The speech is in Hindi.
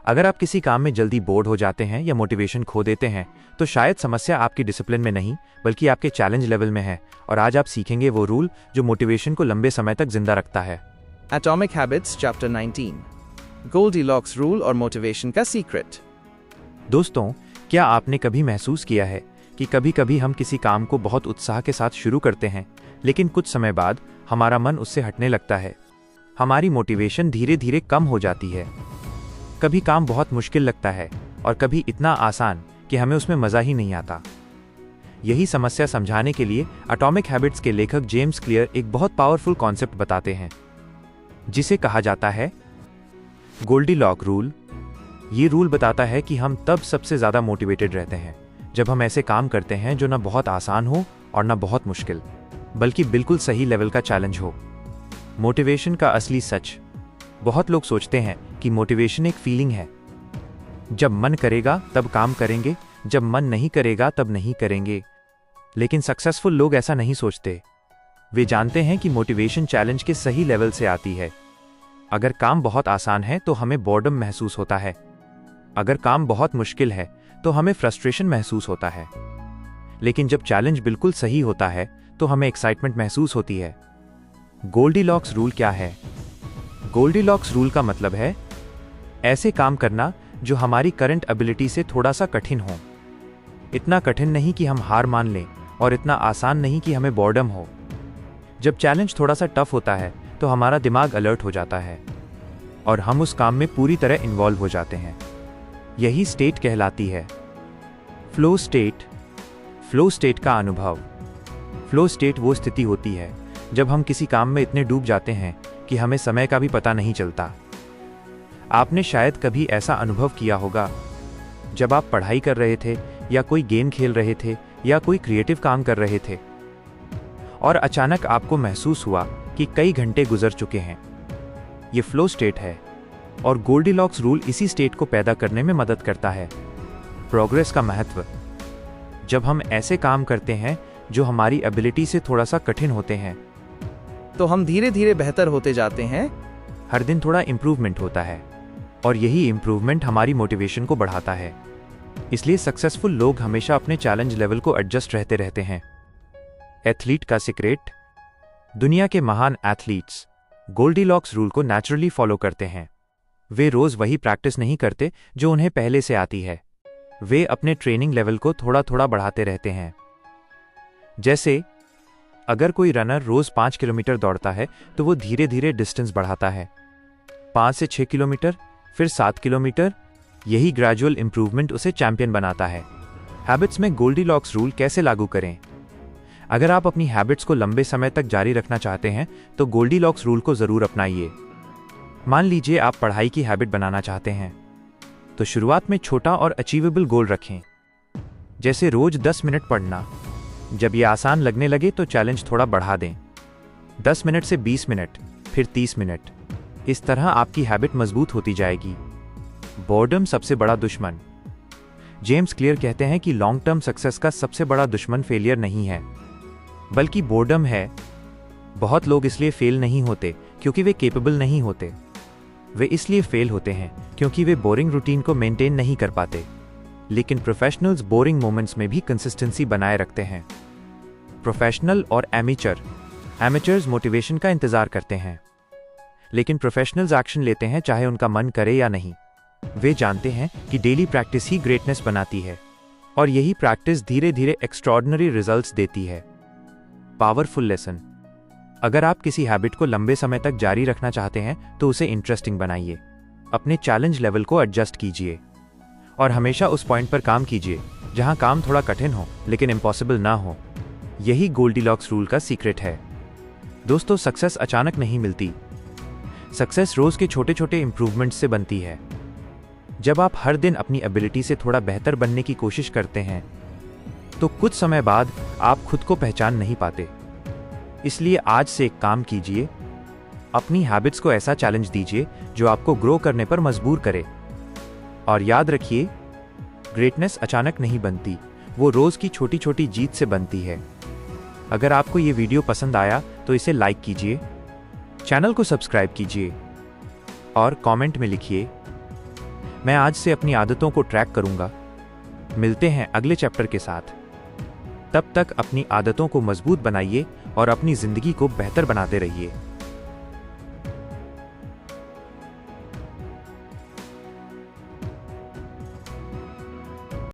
अगर आप किसी काम में जल्दी बोर्ड हो जाते हैं या मोटिवेशन खो देते हैं, तो शायद समस्या आपकी डिसिप्लिन में नहीं बल्कि आपके चैलेंज लेवल में है। और आज आप सीखेंगे वो रूल जो मोटिवेशन को लंबे समय तक जिंदा रखता है। Atomic habits chapter 19, Goldilocks rule और मोटिवेशन का सीक्रेट। दोस्तों, क्या आपने कभी महसूस किया है कि कभी कभी हम किसी काम को बहुत उत्साह के साथ शुरू करते हैं, लेकिन कुछ समय बाद हमारा मन उससे हटने लगता है। हमारी मोटिवेशन धीरे धीरे कम हो जाती है। कभी काम बहुत मुश्किल लगता है और कभी इतना आसान कि हमें उसमें मज़ा ही नहीं आता। यही समस्या समझाने के लिए एटॉमिक हैबिट्स के लेखक जेम्स क्लियर एक बहुत पावरफुल कॉन्सेप्ट बताते हैं, जिसे कहा जाता है गोल्डीलॉक रूल। ये रूल बताता है कि हम तब सबसे ज़्यादा मोटिवेटेड रहते हैं जब हम ऐसे काम करते हैं जो ना बहुत आसान हो और ना बहुत मुश्किल, बल्कि बिल्कुल सही लेवल का चैलेंज हो। मोटिवेशन का असली सच। बहुत लोग सोचते हैं कि मोटिवेशन एक फीलिंग है, जब मन करेगा तब काम करेंगे, जब मन नहीं करेगा तब नहीं करेंगे। लेकिन सक्सेसफुल लोग ऐसा नहीं सोचते। वे जानते हैं कि मोटिवेशन चैलेंज के सही लेवल से आती है। अगर काम बहुत आसान है तो हमें बोर्डम महसूस होता है। अगर काम बहुत मुश्किल है तो हमें फ्रस्ट्रेशन महसूस होता है। लेकिन जब चैलेंज बिल्कुल सही होता है तो हमें एक्साइटमेंट महसूस होती है। गोल्डीलॉक्स रूल क्या है? गोल्डीलॉक्स रूल का मतलब है ऐसे काम करना जो हमारी करंट एबिलिटी से थोड़ा सा कठिन हो। इतना कठिन नहीं कि हम हार मान लें और इतना आसान नहीं कि हमें बोर्डम हो। जब चैलेंज थोड़ा सा टफ होता है तो हमारा दिमाग अलर्ट हो जाता है और हम उस काम में पूरी तरह इन्वॉल्व हो जाते हैं। यही स्टेट कहलाती है फ्लो स्टेट। फ्लो स्टेट का अनुभव। फ्लो स्टेट वो स्थिति होती है जब हम किसी काम में इतने डूब जाते हैं कि हमें समय का भी पता नहीं चलता। आपने शायद कभी ऐसा अनुभव किया होगा जब आप पढ़ाई कर रहे थे या कोई गेम खेल रहे थे या कोई क्रिएटिव काम कर रहे थे और अचानक आपको महसूस हुआ कि कई घंटे गुजर चुके हैं। ये फ्लो स्टेट है और गोल्डीलॉक्स रूल इसी स्टेट को पैदा करने में मदद करता है। प्रोग्रेस का महत्व। जब हम ऐसे काम करते हैं जो हमारी एबिलिटी से थोड़ा सा कठिन होते हैं तो हम धीरे धीरे बेहतर होते जाते हैं। हर दिन थोड़ा इंप्रूवमेंट होता है और यही इंप्रूवमेंट हमारी मोटिवेशन को बढ़ाता है। इसलिए सक्सेसफुल लोग हमेशा अपने चैलेंज लेवल को एडजस्ट रहते हैं। एथलीट का सीक्रेट। दुनिया के महान एथलीट्स गोल्डीलॉक्स रूल को नेचुरली फॉलो करते हैं। वे रोज वही प्रैक्टिस नहीं करते जो उन्हें पहले से आती है। वे अपने ट्रेनिंग लेवल को थोड़ा थोड़ा बढ़ाते रहते हैं। जैसे अगर कोई रनर रोज 5 किलोमीटर दौड़ता है तो वो धीरे धीरे डिस्टेंस बढ़ाता है, 5 से 6 किलोमीटर, फिर 7 किलोमीटर। यही ग्रेजुअल इंप्रूवमेंट उसे चैंपियन बनाता है। हैबिट्स में गोल्डीलॉक्स रूल कैसे लागू करें? अगर आप अपनी हैबिट्स को लंबे समय तक जारी रखना चाहते हैं तो गोल्डीलॉक्स रूल को जरूर अपनाइए। मान लीजिए आप पढ़ाई की हैबिट बनाना चाहते हैं, तो शुरुआत में छोटा और अचीवेबल गोल रखें, जैसे रोज 10 मिनट पढ़ना। जब ये आसान लगने लगे तो चैलेंज थोड़ा बढ़ा दें, 10 मिनट से 20 मिनट, फिर 30 मिनट। इस तरह आपकी हैबिट मजबूत होती जाएगी। बोर्डम सबसे बड़ा दुश्मन। जेम्स क्लियर कहते हैं कि लॉन्ग टर्म सक्सेस का सबसे बड़ा दुश्मन फेलियर नहीं है, बल्कि बोर्डम है। बहुत लोग इसलिए फेल नहीं होते क्योंकि वे केपेबल नहीं होते। वे इसलिए फेल होते हैं क्योंकि वे बोरिंग रूटीन को मेंटेन नहीं कर पाते। लेकिन प्रोफेशनल्स बोरिंग मोमेंट्स में भी कंसिस्टेंसी बनाए रखते हैं। प्रोफेशनल और एमेचर्स मोटिवेशन का इंतजार करते हैं, लेकिन प्रोफेशनल्स एक्शन लेते हैं चाहे उनका मन करे या नहीं। वे जानते हैं कि डेली प्रैक्टिस ही ग्रेटनेस बनाती है और यही प्रैक्टिस धीरे धीरे एक्स्ट्रॉर्डिनरी रिजल्ट्स देती है। Powerful lesson. अगर आप किसी हैबिट को लंबे समय तक जारी रखना चाहते हैं तो उसे इंटरेस्टिंग बनाइए। अपने चैलेंज लेवल को एडजस्ट कीजिए और हमेशा उस पॉइंट पर काम कीजिए जहां काम थोड़ा कठिन हो लेकिन इम्पॉसिबल ना हो। यही गोल्डीलॉक्स रूल का सीक्रेट है। दोस्तों, सक्सेस अचानक नहीं मिलती। सक्सेस रोज के छोटे छोटे इंप्रूवमेंट्स से बनती है। जब आप हर दिन अपनी एबिलिटी से थोड़ा बेहतर बनने की कोशिश करते हैं तो कुछ समय बाद आप खुद को पहचान नहीं पाते। इसलिए आज से एक काम कीजिए, अपनी हैबिट्स को ऐसा चैलेंज दीजिए जो आपको ग्रो करने पर मजबूर करे। और याद रखिए, ग्रेटनेस अचानक नहीं बनती, वो रोज की छोटी छोटी जीत से बनती है। अगर आपको ये वीडियो पसंद आया तो इसे लाइक कीजिए, चैनल को सब्सक्राइब कीजिए और कमेंट में लिखिए मैं आज से अपनी आदतों को ट्रैक करूंगा। मिलते हैं अगले चैप्टर के साथ। तब तक अपनी आदतों को मजबूत बनाइए और अपनी जिंदगी को बेहतर बनाते रहिए।